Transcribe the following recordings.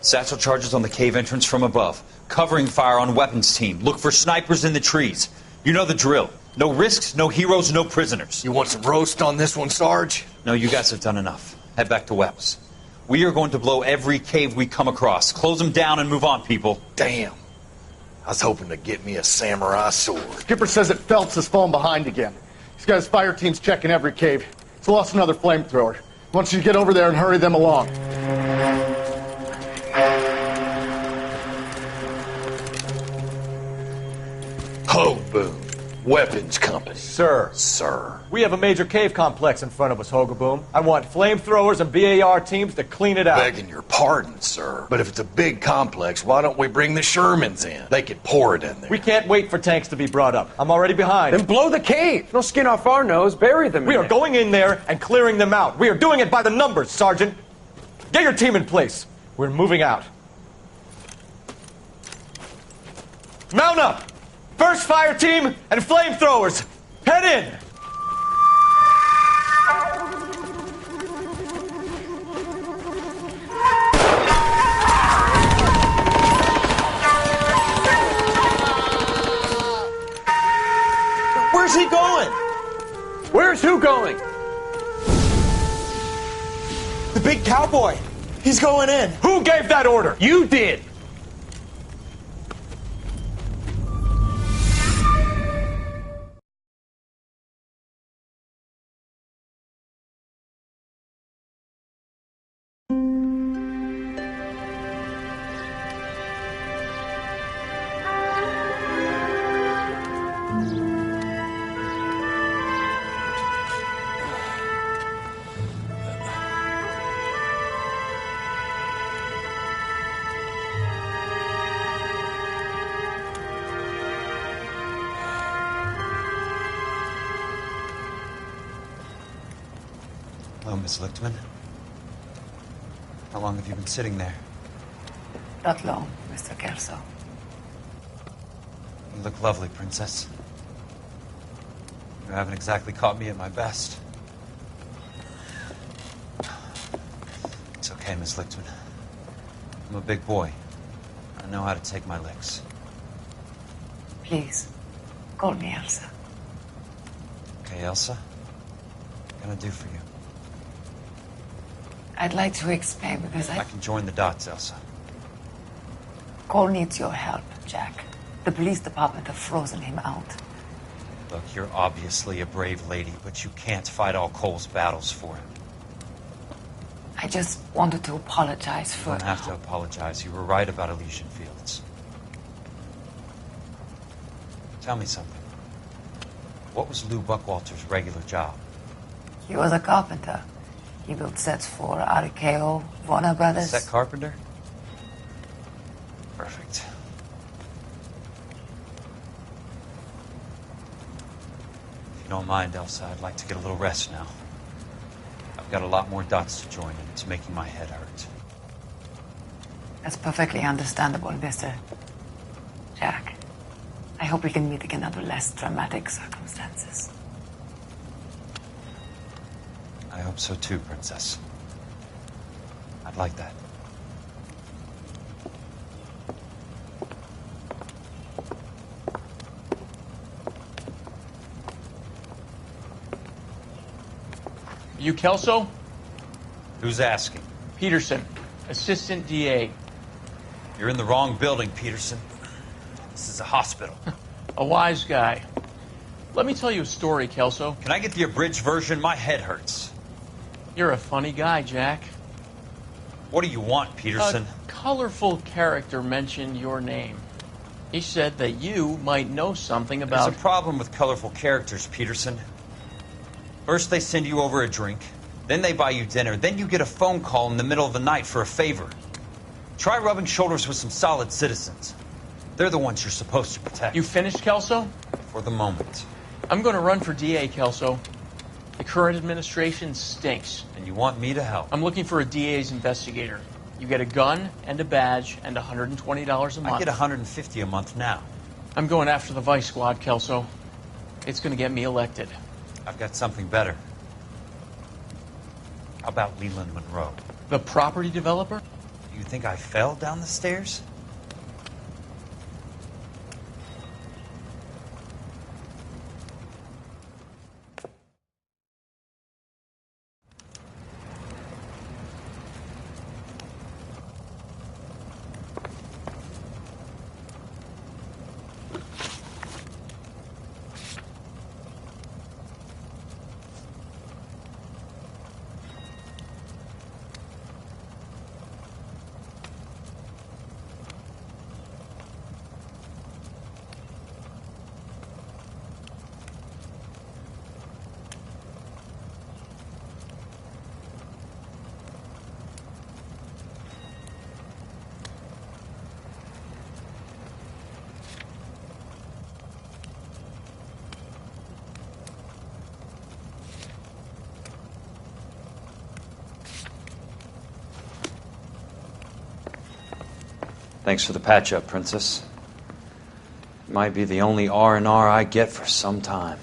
Satchel charges on the cave entrance from above. Covering fire on weapons team. Look for snipers in the trees. You know the drill. No risks, no heroes, no prisoners. You want some roast on this one, Sarge? No, you guys have done enough. Head back to Webb's. We are going to blow every cave we come across. Close them down and move on, people. Damn. I was hoping to get me a samurai sword. Skipper says that Phelps has fallen behind again. He's got his fire teams checking every cave. He's lost another flamethrower. He wants you to get over there and hurry them along. Hoboom. Weapons Company. Sir. Sir. We have a major cave complex in front of us, Hogaboom. I want flamethrowers and BAR teams to clean it out. Begging your pardon, sir. But if it's a big complex, why don't we bring the Shermans in? They could pour it in there. We can't wait for tanks to be brought up. I'm already behind. Then blow the cave. No skin off our nose. Bury them. We are going in there and clearing them out. We are doing it by the numbers, Sergeant. Get your team in place. We're moving out. Mount up! First fire team and flamethrowers. Head in! Where's he going? Where's who going? The big cowboy. He's going in. Who gave that order? You did. Hello, Miss Lichtman. How long have you been sitting there? Not long, Mr. Kelso. You look lovely, Princess. You haven't exactly caught me at my best. It's okay, Miss Lichtman. I'm a big boy. I know how to take my licks. Please, call me Elsa. Okay, Elsa? What can I do for you? I'd like to explain because I can join the dots, Elsa. Cole needs your help, Jack. The police department have frozen him out. Look, you're obviously a brave lady, but you can't fight all Cole's battles for him. I just wanted to apologize for... You don't have to apologize. You were right about Elysian Fields. Tell me something. What was Lou Buckwalter's regular job? He was a carpenter. He built sets for RKO, Warner Brothers. Set carpenter? Perfect. If you don't mind, Elsa, I'd like to get a little rest now. I've got a lot more dots to join, and it's making my head hurt. That's perfectly understandable, Mr. Jack. I hope we can meet again under less dramatic circumstances. I hope so too, Princess. I'd like that. You Kelso? Who's asking? Peterson, assistant DA. You're in the wrong building, Peterson. This is a hospital. A wise guy. Let me tell you a story, Kelso. Can I get the abridged version? My head hurts. You're a funny guy, Jack. What do you want, Peterson? A colorful character mentioned your name. He said that you might know something about... There's a problem with colorful characters, Peterson. First they send you over a drink, then they buy you dinner, then you get a phone call in the middle of the night for a favor. Try rubbing shoulders with some solid citizens. They're the ones you're supposed to protect. You finished, Kelso? For the moment. I'm going to run for DA, Kelso. The current administration stinks. And you want me to help? I'm looking for a DA's investigator. You get a gun and a badge and $120 a month. I get $150 a month now. I'm going after the Vice Squad, Kelso. It's going to get me elected. I've got something better. How about Leland Monroe? The property developer? You think I fell down the stairs? Thanks for the patch-up, Princess. It might be the only R&R I get for some time.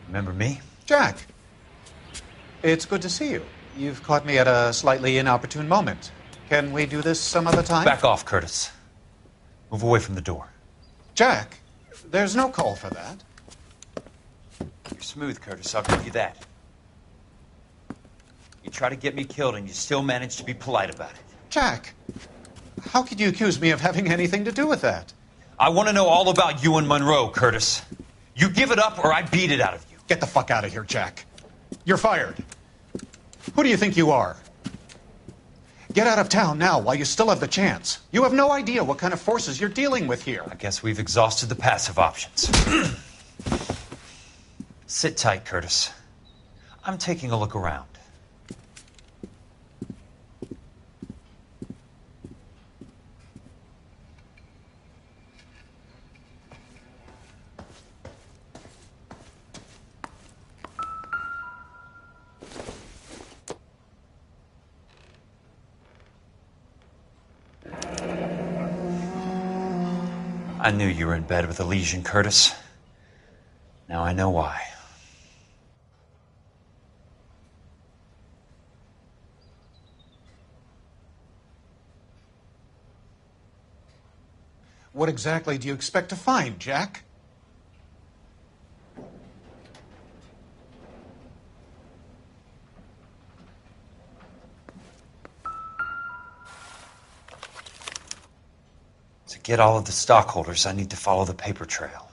Remember me? Jack, it's good to see you. You've caught me at a slightly inopportune moment. Can we do this some other time? Back off, Curtis. Move away from the door. Jack, there's no call for that. You're smooth, Curtis, I'll give you that. You try to get me killed and you still manage to be polite about it. Jack, how could you accuse me of having anything to do with that? I want to know all about you and Monroe, Curtis. You give it up or I beat it out of you. Get the fuck out of here, Jack. You're fired. Who do you think you are? Get out of town now while you still have the chance. You have no idea what kind of forces you're dealing with here. I guess we've exhausted the passive options. Sit tight, Curtis. I'm taking a look around. I knew you were in bed with a lesion, Curtis. Now I know why. What exactly do you expect to find, Jack? To get all of the stockholders, I need to follow the paper trail.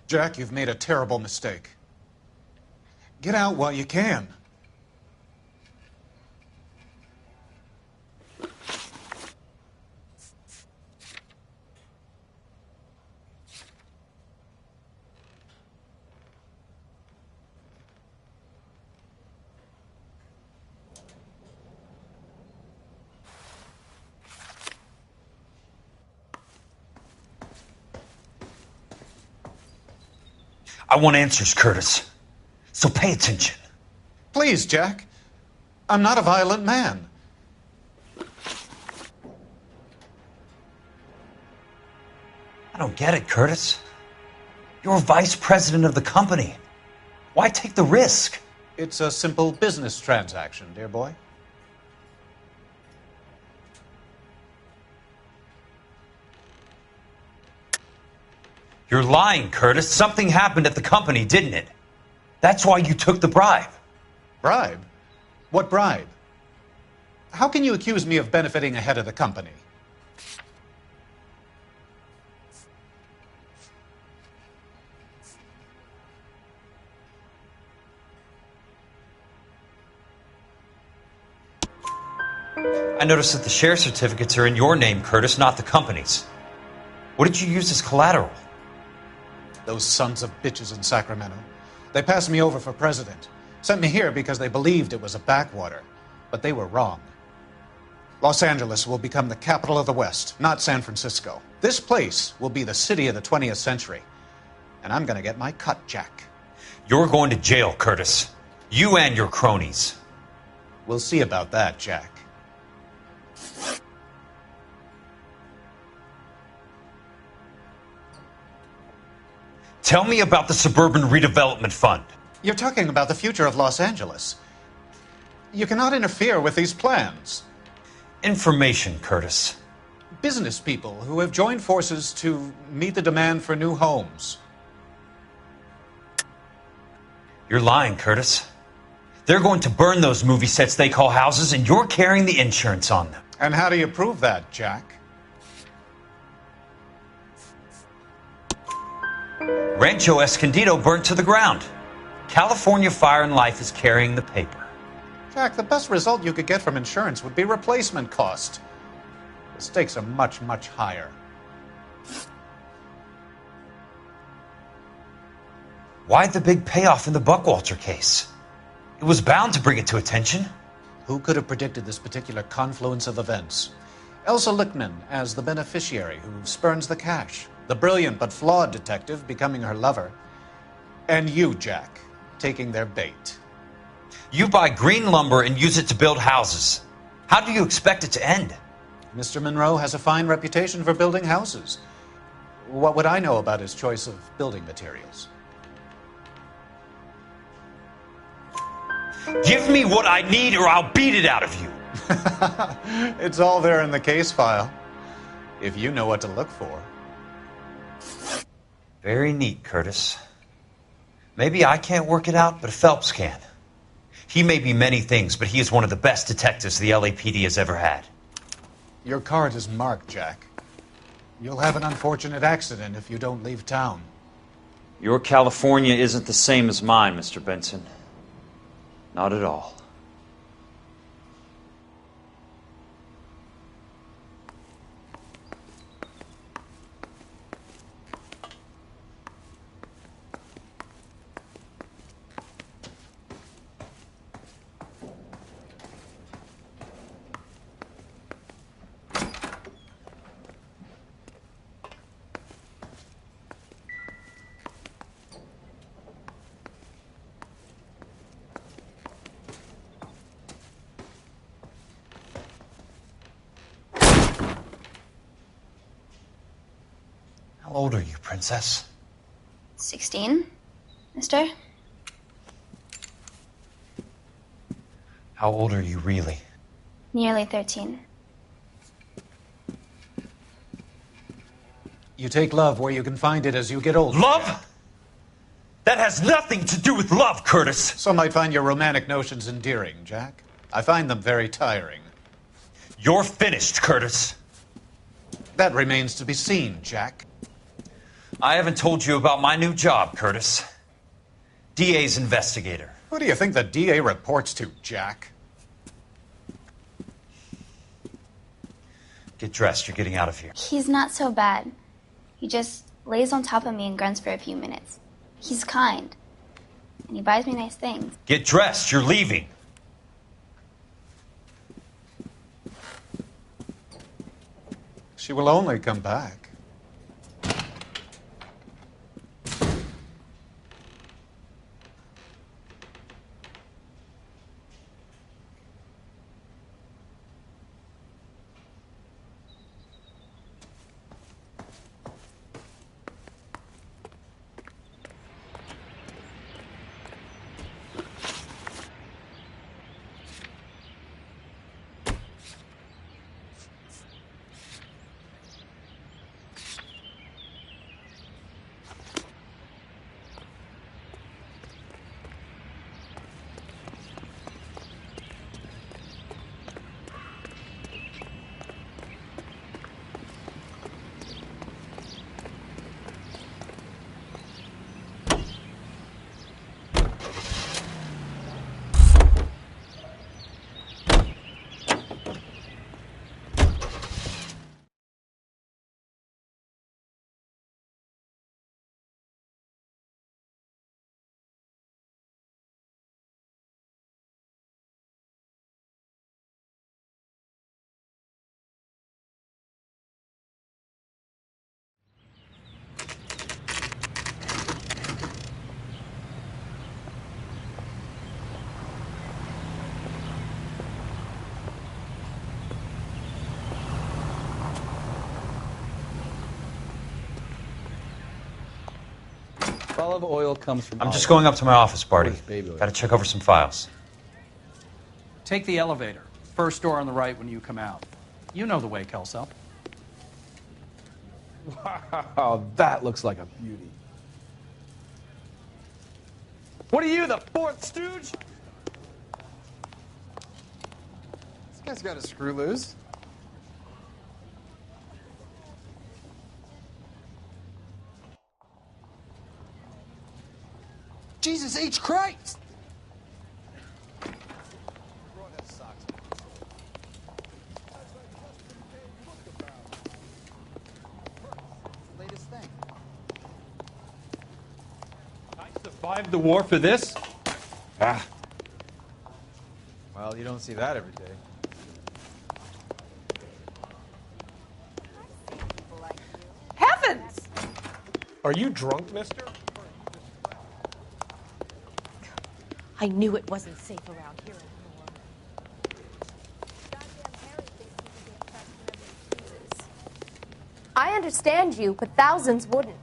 Jack, you've made a terrible mistake. Get out while you can. I want answers, Curtis. So pay attention. Please, Jack. I'm not a violent man. I don't get it, Curtis. You're vice president of the company. Why take the risk? It's a simple business transaction, dear boy. You're lying, Curtis. Something happened at the company, didn't it? That's why you took the bribe. Bribe? What bribe? How can you accuse me of benefiting ahead of the company? I noticed that the share certificates are in your name, Curtis, not the company's. What did you use as collateral? Those sons of bitches in Sacramento. They passed me over for president. Sent me here because they believed it was a backwater. But they were wrong. Los Angeles will become the capital of the West, not San Francisco. This place will be the city of the 20th century. And I'm gonna get my cut, Jack. You're going to jail, Curtis. You and your cronies. We'll see about that, Jack. Tell me about the Suburban Redevelopment Fund. You're talking about the future of Los Angeles. You cannot interfere with these plans. Information, Curtis. Business people who have joined forces to meet the demand for new homes. You're lying, Curtis. They're going to burn those movie sets they call houses, and you're carrying the insurance on them. And how do you prove that, Jack? Rancho Escondido burnt to the ground. California Fire and Life is carrying the paper. Jack, the best result you could get from insurance would be replacement cost. The stakes are much, much higher. Why the big payoff in the Buckwalter case? It was bound to bring it to attention. Who could have predicted this particular confluence of events? Elsa Lichtman as the beneficiary who spurns the cash. The brilliant but flawed detective becoming her lover. And you, Jack, taking their bait. You buy green lumber and use it to build houses. How do you expect it to end? Mr. Monroe has a fine reputation for building houses. What would I know about his choice of building materials? Give me what I need or I'll beat it out of you. It's all there in the case file, if you know what to look for. Very neat, Curtis. Maybe I can't work it out, but Phelps can. He may be many things, but he is one of the best detectives the LAPD has ever had. Your card is marked, Jack. You'll have an unfortunate accident if you don't leave town. Your California isn't the same as mine, Mr. Benson. Not at all. How old are you, Princess? 16, mister? How old are you really? Nearly 13. You take love where you can find it as you get older. Love? That has nothing to do with love, Curtis. Some might find your romantic notions endearing, Jack. I find them very tiring. You're finished, Curtis. That remains to be seen, Jack. I haven't told you about my new job, Curtis. DA's investigator. Who do you think the DA reports to, Jack? Get dressed, you're getting out of here. He's not so bad. He just lays on top of me and grunts for a few minutes. He's kind. And he buys me nice things. Get dressed, you're leaving. She will only come back. Olive oil comes from I'm just going up to my office, Barty. Baby oil. Gotta check over some files. Take the elevator. First door on the right when you come out. You know the way, Kelso. Wow, that looks like a beauty. What are you, the fourth stooge? This guy's got a screw loose. Jesus H. Christ! Latest thing. I survived the war for this? Ah. Well, you don't see that every day. Heavens! Are you drunk, mister? I knew it wasn't safe around here anymore. I understand you, but thousands wouldn't.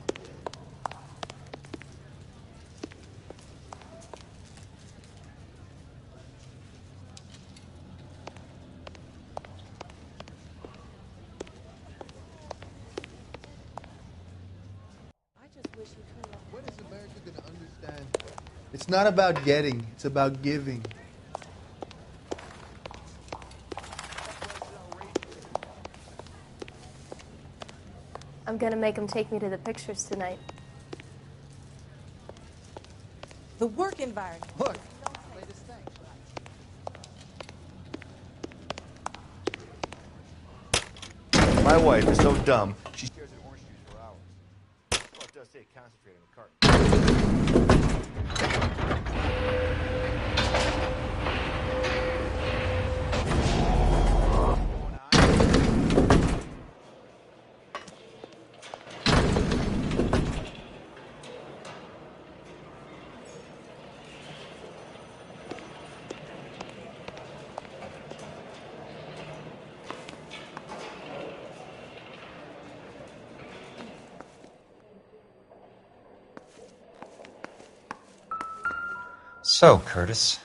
What is America going to understand? It's not about getting, it's about giving. I'm gonna make him take me to the pictures tonight. The work environment. Look. My wife is so dumb, she stares at orange juice for hours. Well, it does say concentrate on the carton. So, Curtis,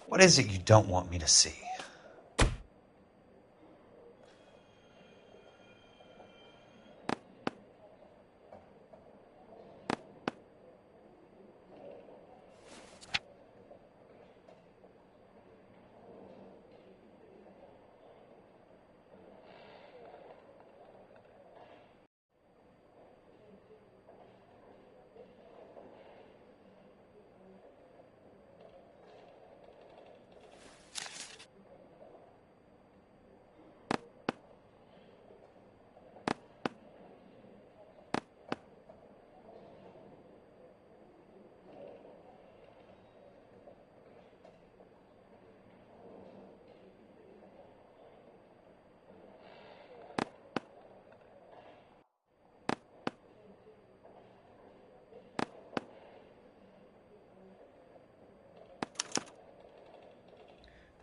what is it you don't want me to see?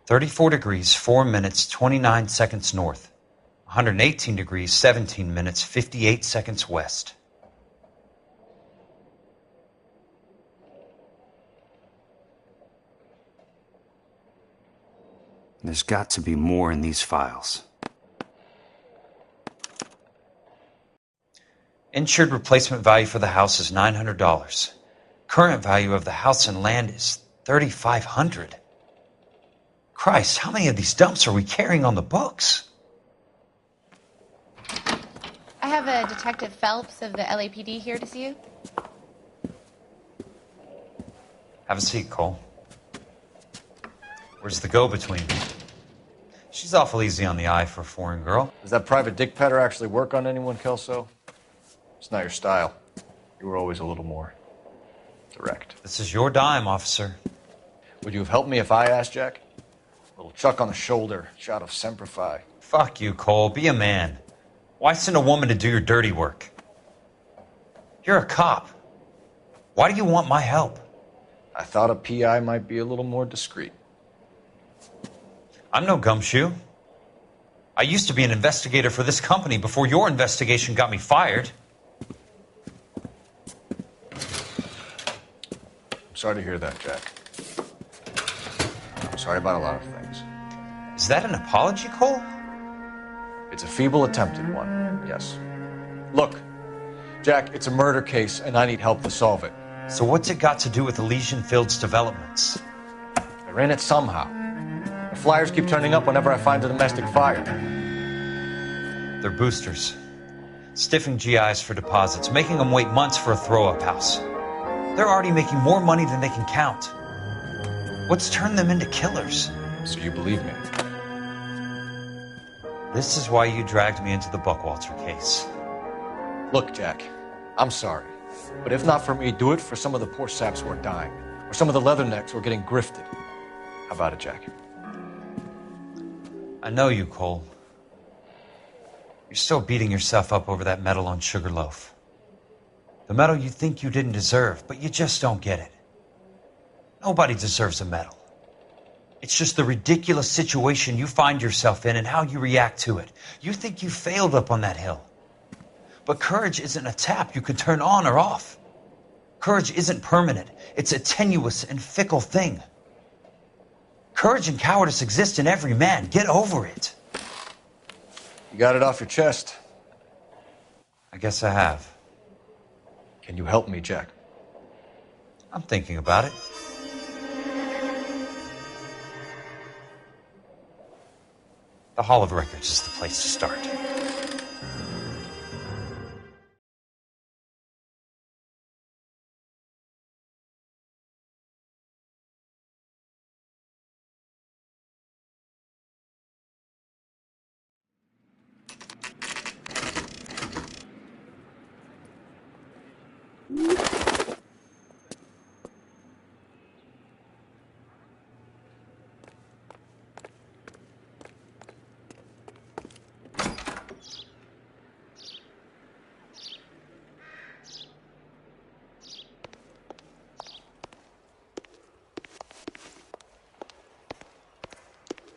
34 degrees, 4 minutes, 29 seconds north. 118 degrees, 17 minutes, 58 seconds west. There's got to be more in these files. Insured replacement value for the house is $900. Current value of the house and land is $3,500. Christ, how many of these dumps are we carrying on the books? I have a Detective Phelps of the LAPD here to see you. Have a seat, Cole. Where's the go-between? She's awful easy on the eye for a foreign girl. Does that private dick petter actually work on anyone, Kelso? It's not your style. You were always a little more direct. This is your dime, officer. Would you have helped me if I asked, Jack? A little chuck on the shoulder, shot of Semper Fi. Fuck you, Cole. Be a man. Why send a woman to do your dirty work? You're a cop. Why do you want my help? I thought a PI might be a little more discreet. I'm no gumshoe. I used to be an investigator for this company before your investigation got me fired. I'm sorry to hear that, Jack. I'm sorry about a lot of things. Is that an apology, Cole? It's a feeble attempt at one, yes. Look, Jack, it's a murder case, and I need help to solve it. So what's it got to do with Elysian Fields developments? They're in it somehow. The flyers keep turning up whenever I find a domestic fire. They're boosters. Stiffing GIs for deposits, making them wait months for a throw-up house. They're already making more money than they can count. What's turned them into killers? So you believe me? This is why you dragged me into the Buckwalter case. Look, Jack, I'm sorry. But if not for me, do it for some of the poor saps who are dying. Or some of the leathernecks who are getting grifted. How about it, Jack? I know you, Cole. You're still beating yourself up over that medal on Sugarloaf. The medal you think you didn't deserve, but you just don't get it. Nobody deserves a medal. It's just the ridiculous situation you find yourself in and how you react to it. You think you failed up on that hill. But courage isn't a tap you can turn on or off. Courage isn't permanent. It's a tenuous and fickle thing. Courage and cowardice exist in every man. Get over it. You got it off your chest. I guess I have. Can you help me, Jack? I'm thinking about it. The Hall of Records is the place to start.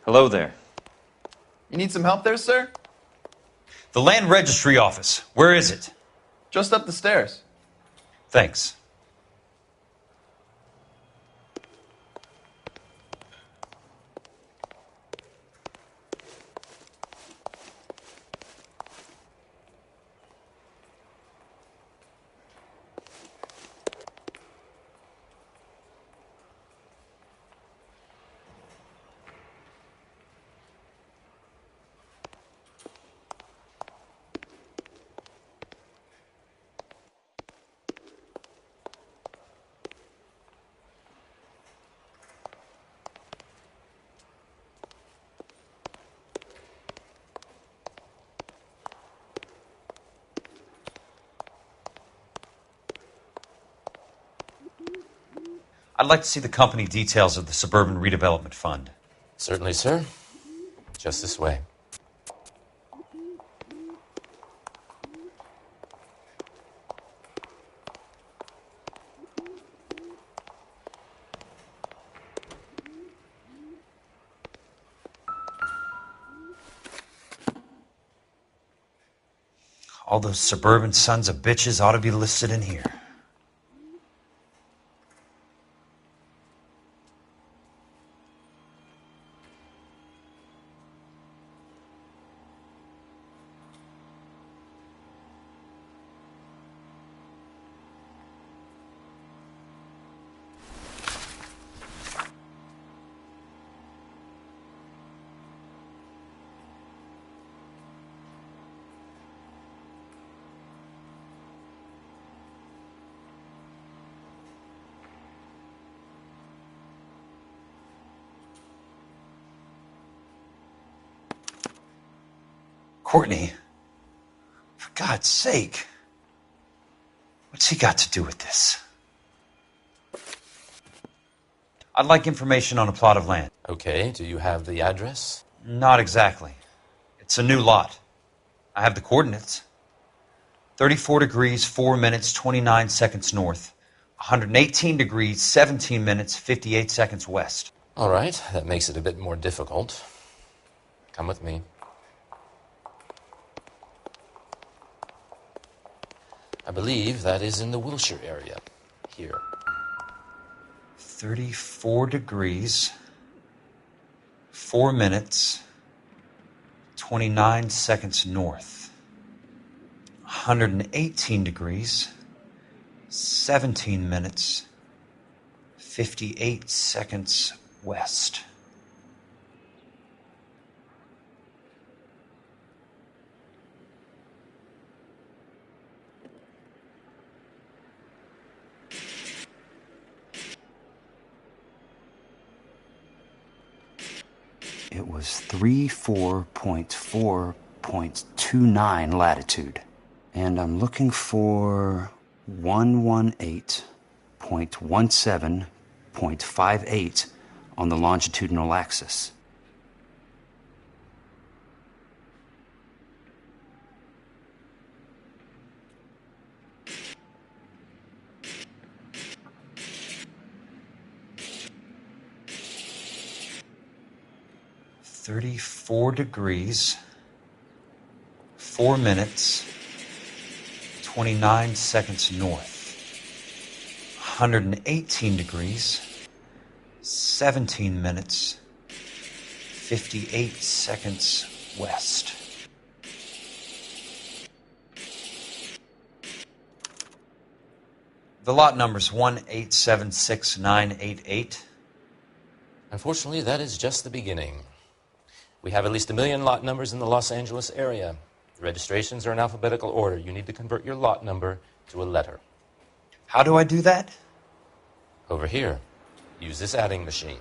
Hello there. You need some help there, sir? The Land Registry Office. Where is it? Just up the stairs. Thanks. I'd like to see the company details of the Suburban Redevelopment Fund. Certainly, sir. Just this way. All those suburban sons of bitches ought to be listed in here. Courtney, for God's sake, what's he got to do with this? I'd like information on a plot of land. Okay, do you have the address? Not exactly. It's a new lot. I have the coordinates. 34 degrees, 4 minutes, 29 seconds north. 118 degrees, 17 minutes, 58 seconds west. All right, that makes it a bit more difficult. Come with me. I believe that is in the Wilshire area, here. 34 degrees, 4 minutes, 29 seconds north. 118 degrees, 17 minutes, 58 seconds west. It was 34.4.29 latitude. And I'm looking for 118.17.58 on the longitudinal axis. .34 degrees, 4 minutes, 29 seconds north. 118 degrees, 17 minutes, 58 seconds west. The lot number's 1876988. Unfortunately, that is just the beginning. We have at least 1 million lot numbers in the Los Angeles area. The registrations are in alphabetical order. You need to convert your lot number to a letter. How do I do that? Over here. Use this adding machine.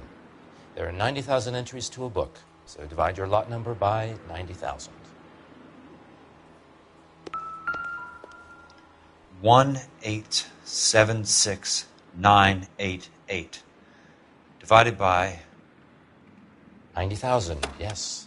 There are 90,000 entries to a book, so divide your lot number by 90,000. 1876988 divided by 90,000, yes.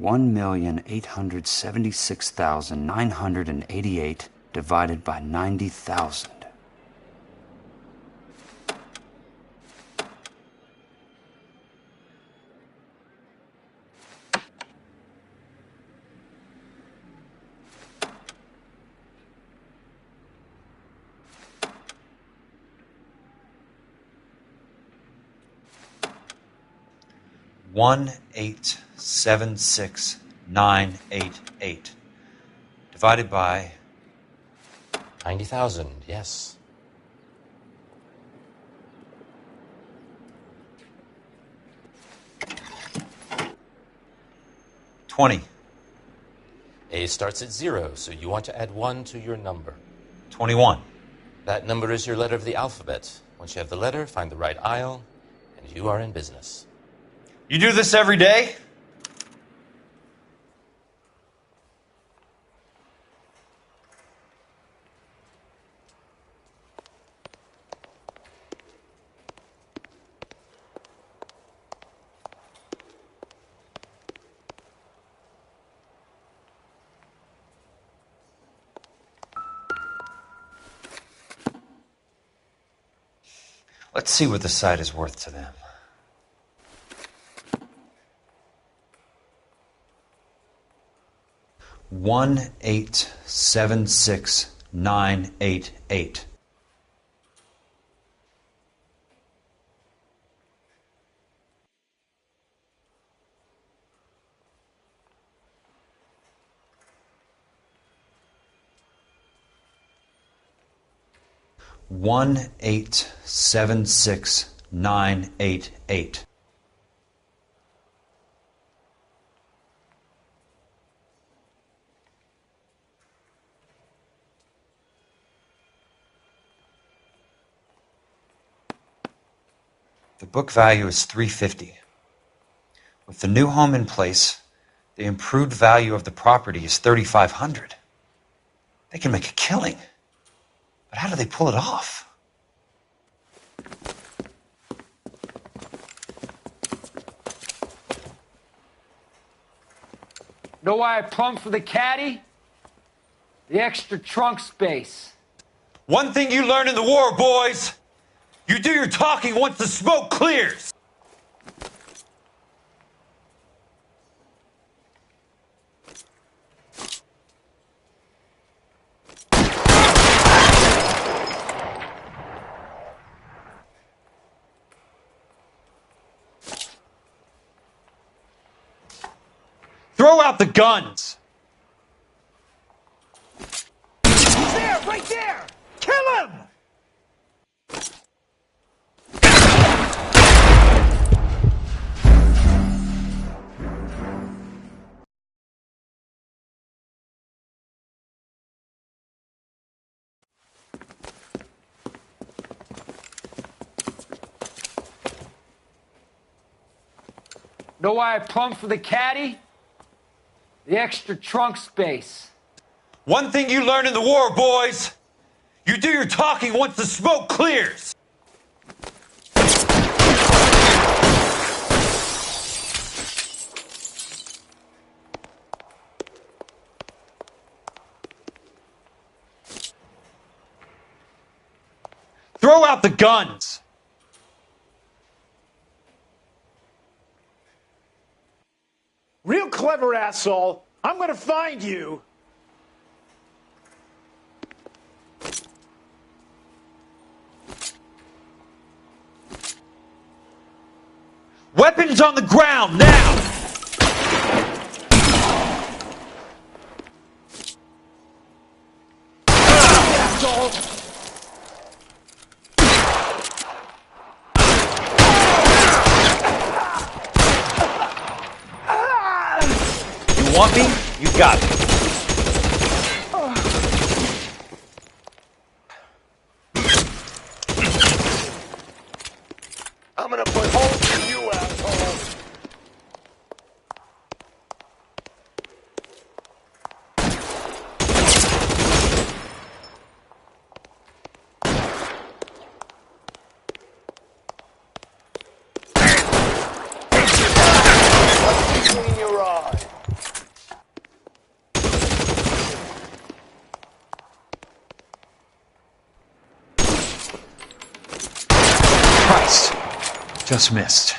$1,876,988 divided by 90,000. $1,876,988 divided by 90,000, yes. $20. A starts at 0, so you want to add 1 to your number. 21. That number is your letter of the alphabet. Once you have the letter, find the right aisle, and you are in business. You do this every day? Let's see what the site is worth to them. $1,876,988. $1,876,988. The book value is $350. With the new home in place, the improved value of the property is $3,500. They can make a killing. But how do they pull it off? Know why I plumbed for the caddy? The extra trunk space. One thing you learn in the war, boys. You do your talking once the smoke clears. Throw out the guns! He's there! Right there! Kill him! Know why I plumbed for the caddy? The extra trunk space. One thing you learn in the war, boys. You do your talking once the smoke clears. Throw out the guns. Real clever, asshole. I'm gonna find you. Weapons on the ground, now! Asshole. You want me? You got me. I'm gonna put holes in you, asshole. Between your eyes. Christ. Just missed.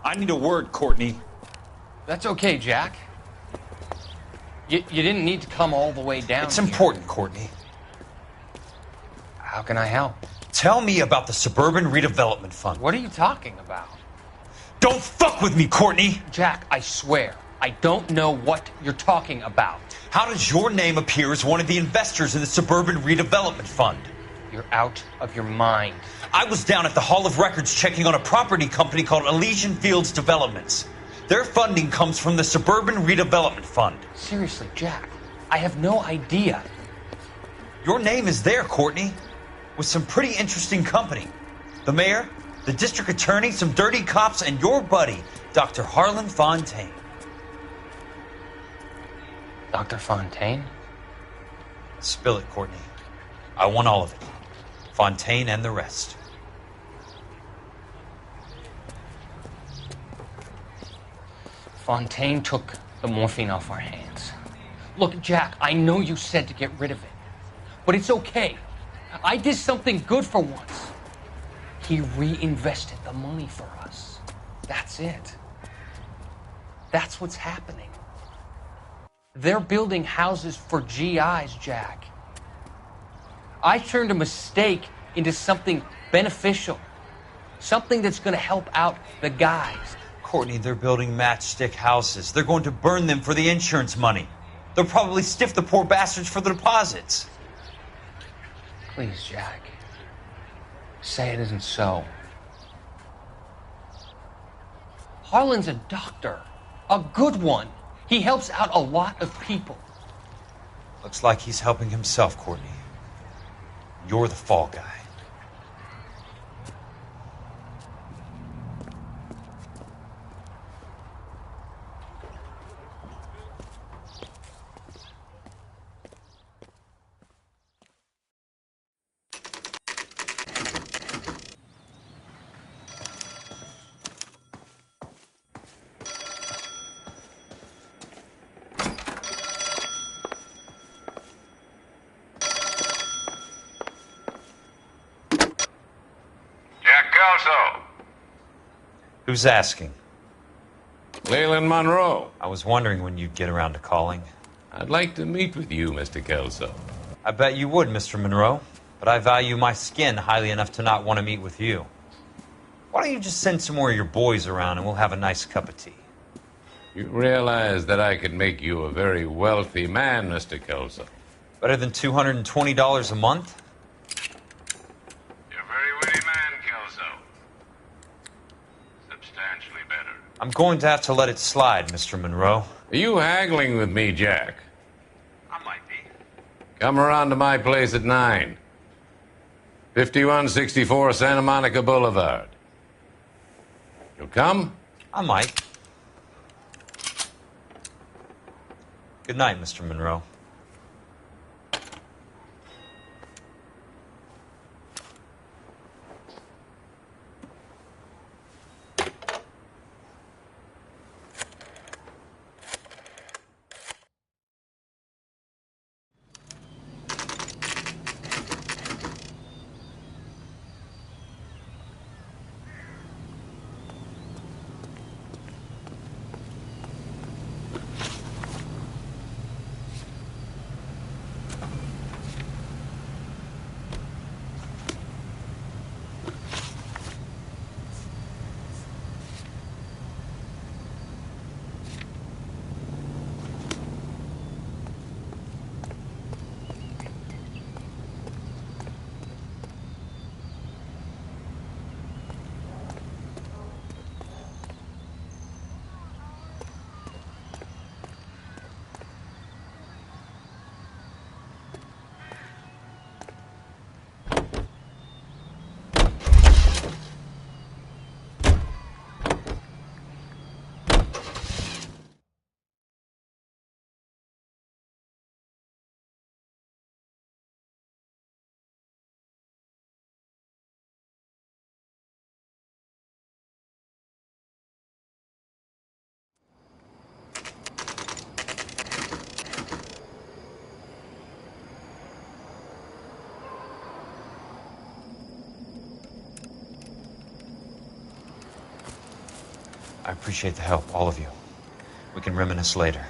I need a word, Courtney. That's okay, Jack. You didn't need to come all the way down. It's important, Courtney. How can I help? Tell me about the Suburban Redevelopment Fund. What are you talking about? Don't fuck with me, Courtney! Jack, I swear, I don't know what you're talking about. How does your name appear as one of the investors in the Suburban Redevelopment Fund? You're out of your mind. I was down at the Hall of Records checking on a property company called Elysian Fields Developments. Their funding comes from the Suburban Redevelopment Fund. Seriously, Jack, I have no idea. Your name is there, Courtney, with some pretty interesting company. The mayor, the district attorney, some dirty cops, and your buddy, Dr. Harlan Fontaine. Dr. Fontaine? Spill it, Courtney. I want all of it. Fontaine and the rest. Fontaine took the morphine off our hands. Look, Jack, I know you said to get rid of it, but it's okay. I did something good for once. He reinvested the money for us. That's it. That's what's happening. They're building houses for GIs, Jack. I turned a mistake into something beneficial. Something that's going to help out the guys. Courtney, they're building matchstick houses. They're going to burn them for the insurance money. They'll probably stiff the poor bastards for the deposits. Please, Jack. Say it isn't so. Harlan's a doctor. A good one. He helps out a lot of people. Looks like he's helping himself, Courtney. You're the fall guy. Who's asking? Leland Monroe. I was wondering when you'd get around to calling. I'd like to meet with you, Mr. Kelso. I bet you would, Mr. Monroe. But I value my skin highly enough to not want to meet with you. Why don't you just send some more of your boys around and we'll have a nice cup of tea? You realize that I could make you a very wealthy man, Mr. Kelso. Better than $220 a month? You're a very witty man, Kelso. Substantially better. I'm going to have to let it slide, Mr. Monroe. Are you haggling with me, Jack? I might be. Come around to my place at 9. 5164 Santa Monica Boulevard. You'll come? I might. Good night, Mr. Monroe. I appreciate the help, all of you. We can reminisce later.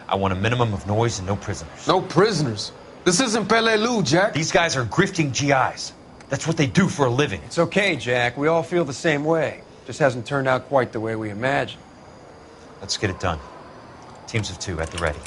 I want a minimum of noise and no prisoners. No prisoners? This isn't Peleliu, Jack. These guys are grifting GIs. That's what they do for a living. It's okay, Jack. We all feel the same way. Just hasn't turned out quite the way we imagined. Let's get it done. Teams of 2 at the ready.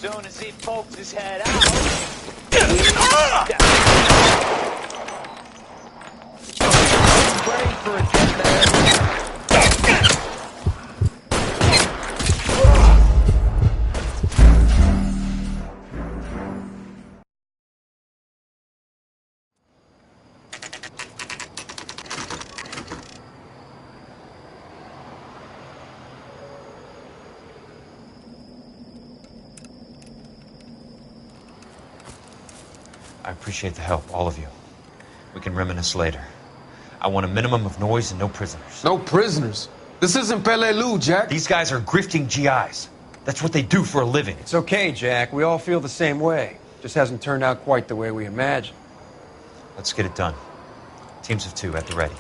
Soon as he pokes his head out. Ready for a dead man. I appreciate the help, all of you. We can reminisce later. I want a minimum of noise and no prisoners. No prisoners? This isn't Peleliu, Jack. These guys are grifting GIs. That's what they do for a living. It's okay, Jack. We all feel the same way. Just hasn't turned out quite the way we imagined. Let's get it done. Teams of 2 at the ready.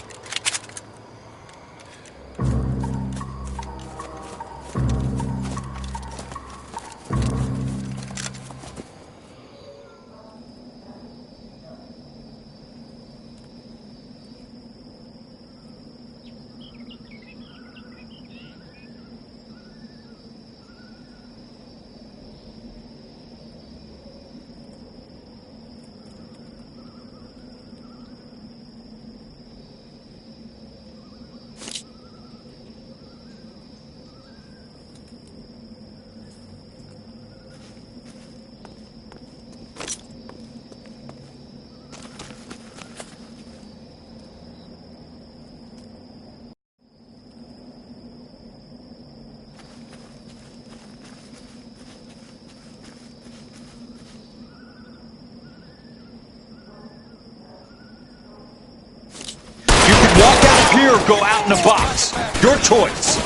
Walk out of here or go out in a box. Your choice.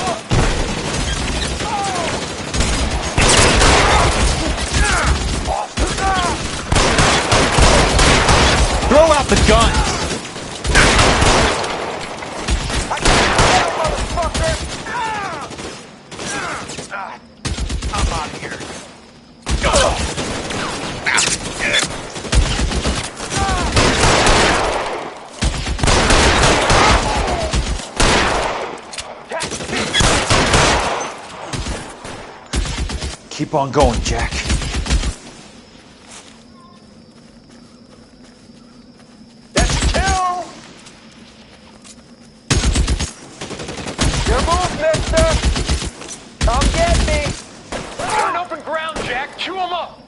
Throw out the guns. I'm out of here. Keep on going, Jack. That's a kill! Your move, mister! Come get me! Got an open ground, Jack. Chew him up!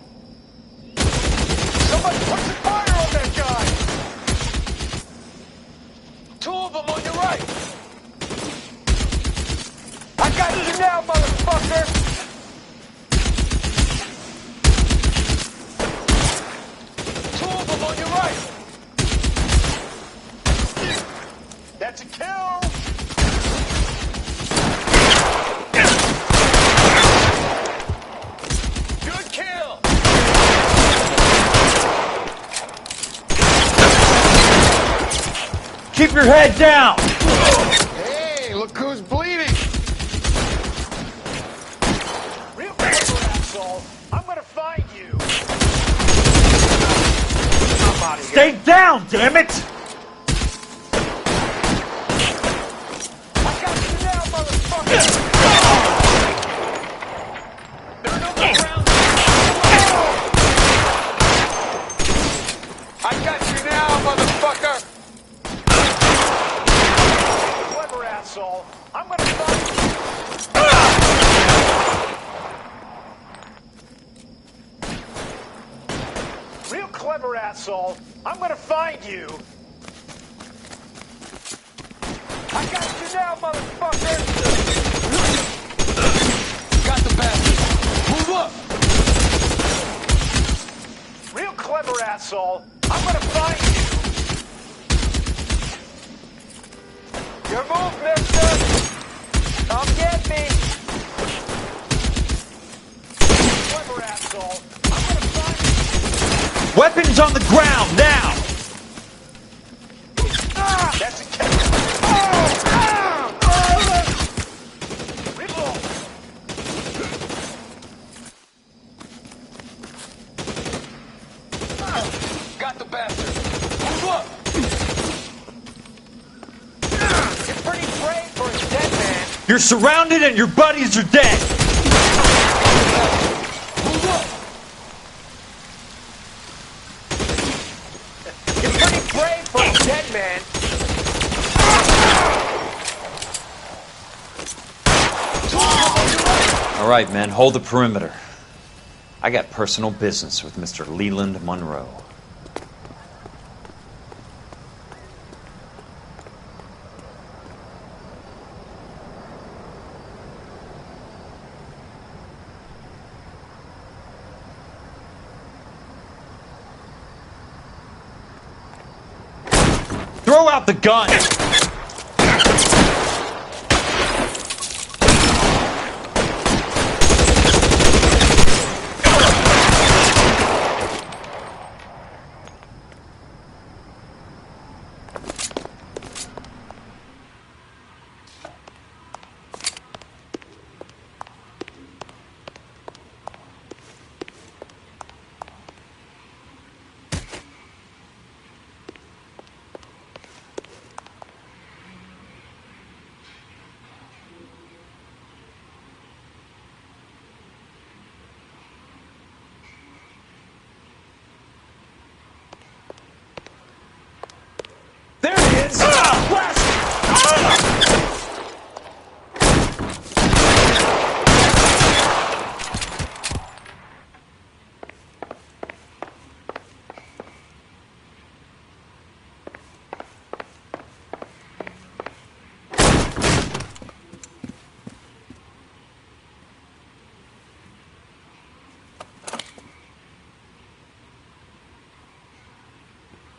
Somebody put some fire on that guy! 2 of them on your right! I got you now, motherfucker! On your right. That's a kill. Good kill. Keep your head down. Hey, look who's bleeding. Real quick, asshole. I'm gonna find you. Stay down, damn it! I got you now, motherfucker! There are no more rounds. I got you now, motherfucker! Clever asshole. I'm gonna find you. Real clever asshole. I'm gonna find you. I got you now, motherfucker! Got the bastard. Move up! Real clever asshole. I'm gonna find you. Your move, mister! Come get me! Clever asshole. I'm gonna find you. Weapons on the ground, now! That's a Got the bastard. Move up. You're pretty brave for a dead man. You're surrounded and your buddies are dead! Move up. You're pretty brave for a dead man. All right, men, hold the perimeter. I got personal business with Mr. Leland Monroe. Throw out the gun! There he is!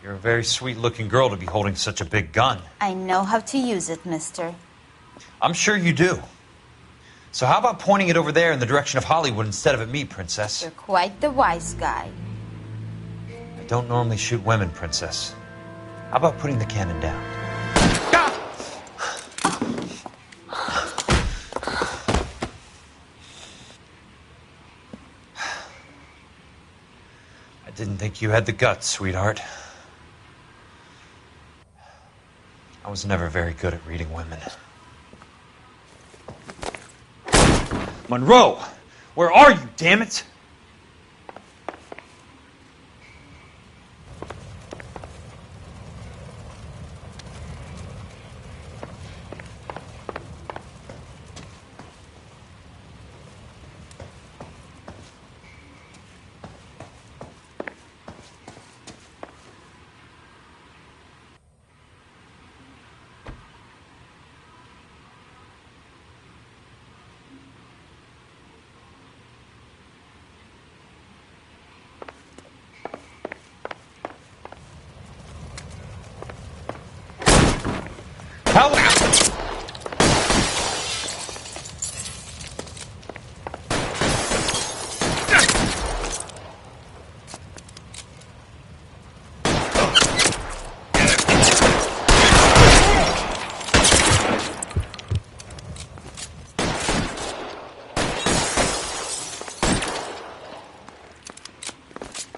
You're a very sweet-looking girl to be holding such a big gun. I know how to use it, mister. I'm sure you do. So how about pointing it over there in the direction of Hollywood instead of at me, Princess? You're quite the wise guy. I don't normally shoot women, Princess. How about putting the cannon down? I didn't think you had the guts, sweetheart. I was never very good at reading women. Monroe! Where are you, damn it?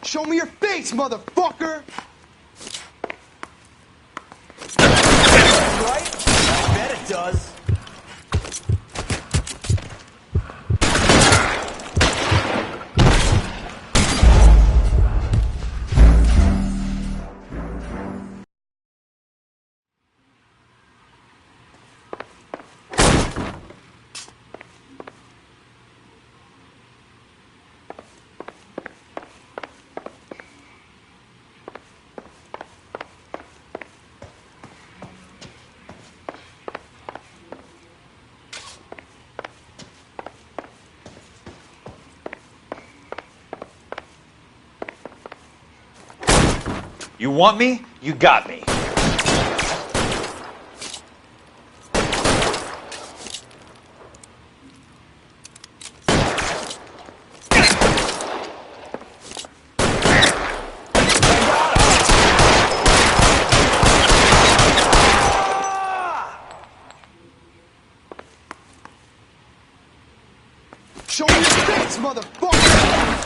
Show me your face, motherfucker! Right? I bet it does. You want me? You got me. motherfucker!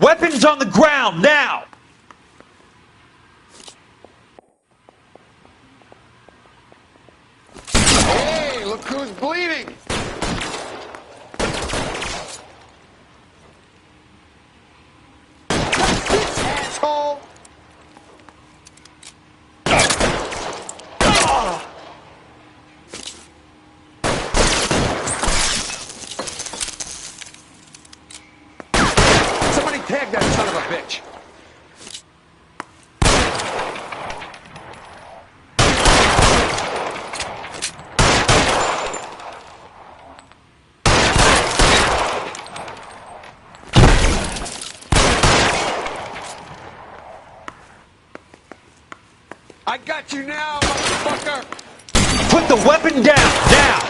Weapons on the ground, now! Hey, look who's bleeding! Asshole! Somebody tag that son of a bitch. I got you now, motherfucker! Put the weapon down, now!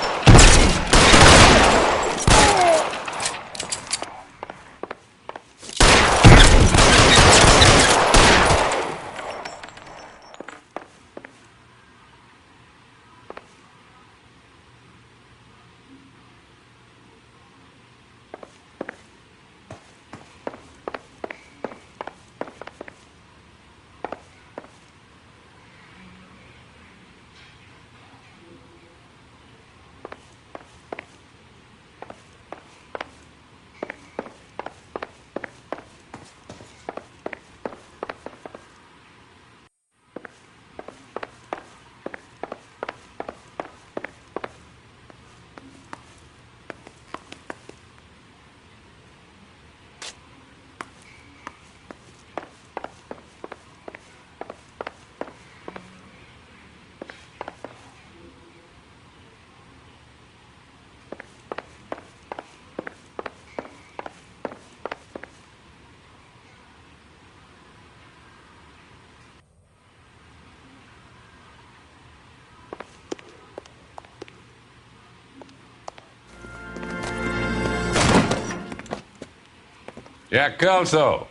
Jack Kelso.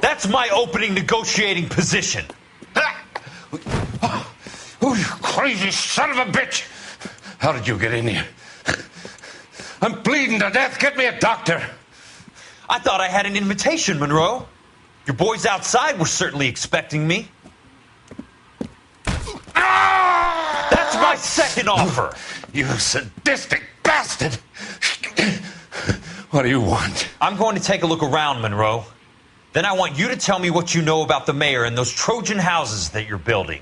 That's my opening negotiating position. Oh, you crazy son of a bitch! How did you get in here? I'm bleeding to death. Get me a doctor. I thought I had an invitation, Monroe. Your boys outside were certainly expecting me. That's my second offer. You sadistic bastard! What do you want? I'm going to take a look around, Monroe. Then I want you to tell me what you know about the mayor and those Trojan houses that you're building.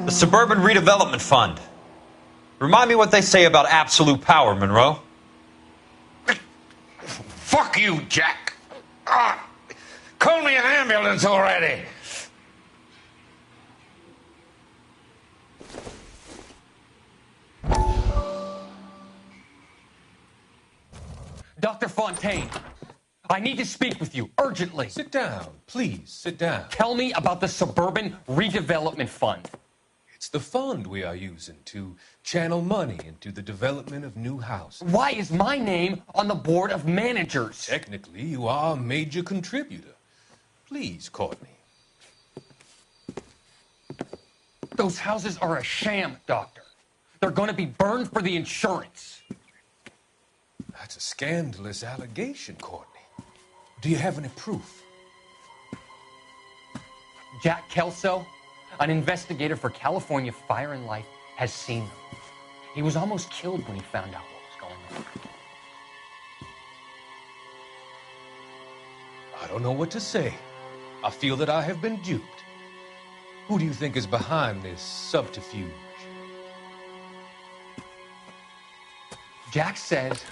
The Suburban Redevelopment Fund. Remind me what they say about absolute power, Monroe. Fuck you, Jack. Call me an ambulance already. Dr. Fontaine, I need to speak with you urgently. Sit down. Please, sit down. Tell me about the Suburban Redevelopment Fund. It's the fund we are using to channel money into the development of new houses. Why is my name on the board of managers? Technically, you are a major contributor. Please, Courtney. Those houses are a sham, Doctor. They're going to be burned for the insurance. That's a scandalous allegation, Courtney. Do you have any proof? Jack Kelso, an investigator for California Fire and Life, has seen them. He was almost killed when he found out what was going on. I don't know what to say. I feel that I have been duped. Who do you think is behind this subterfuge? Jack says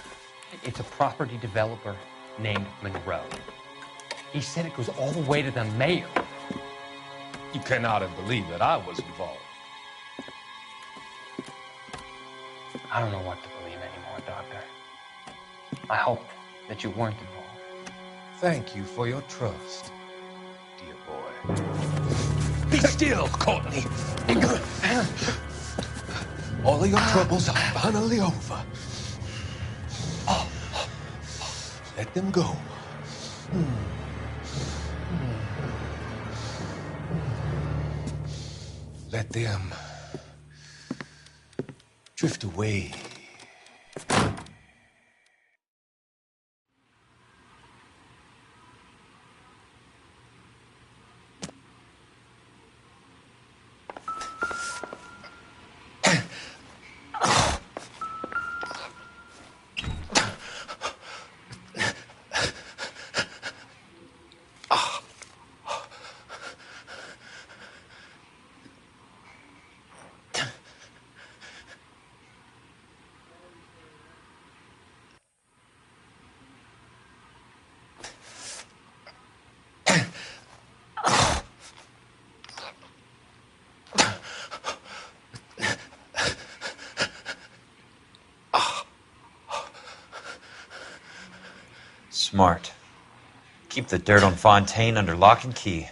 It's a property developer named Monroe. He said it goes all the way to the mayor. You cannot have believed that I was involved. I don't know what to believe anymore, Doctor. I hope that you weren't involved. Thank you for your trust, dear boy. Be still, Courtney. All of your troubles are finally over. Let them go. Let them drift away. Smart. Keep the dirt on Fontaine under lock and key.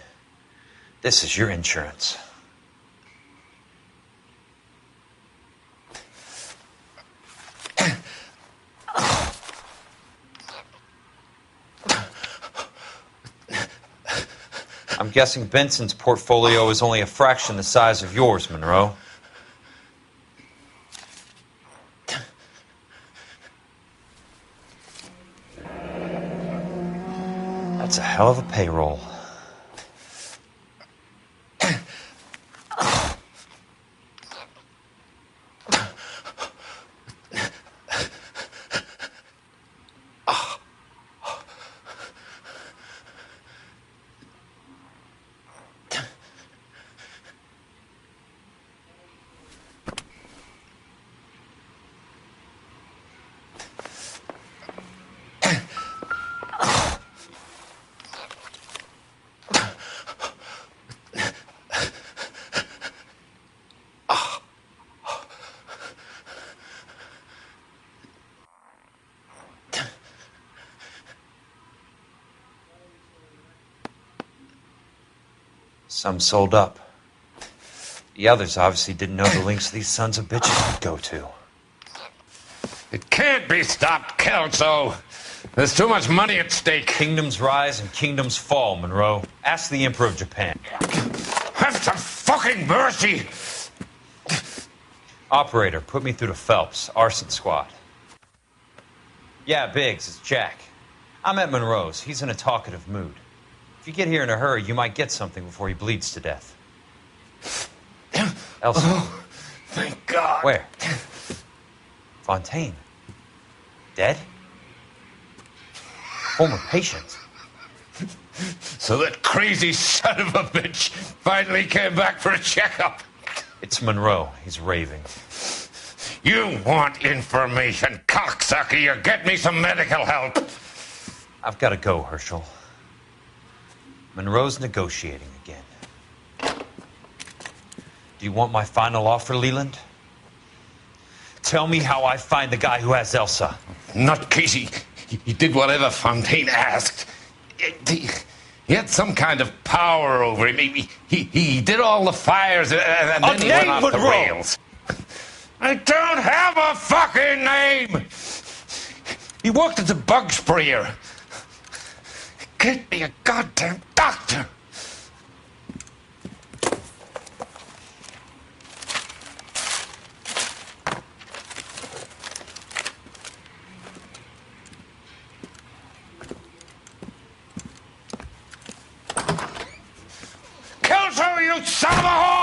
This is your insurance. I'm guessing Benson's portfolio is only a fraction the size of yours, Monroe. That's a hell of a payroll. Some sold up. The others obviously didn't know the links these sons of bitches would go to. It can't be stopped, Kelso. There's too much money at stake. Kingdoms rise and kingdoms fall, Monroe. Ask the Emperor of Japan. Have some fucking mercy! Operator, put me through to Phelps, arson squad. Yeah, Biggs, it's Jack. I'm at Monroe's. He's in a talkative mood. If you get here in a hurry, you might get something before he bleeds to death. Elsa. Oh, thank God. Where? Fontaine. Dead? Former patient. So that crazy son of a bitch finally came back for a checkup. It's Monroe. He's raving. You want information, cocksucker. You get me some medical help. I've got to go, Herschel. Monroe's negotiating again. Do you want my final offer, Leland? Tell me how I find the guy who has Elsa. Not Casey. He did whatever Fontaine asked. He had some kind of power over him. He did all the fires and then he went off the rails. I don't have a fucking name! He worked as a bug sprayer. Get me a goddamn doctor! Kelso, you son of a whore!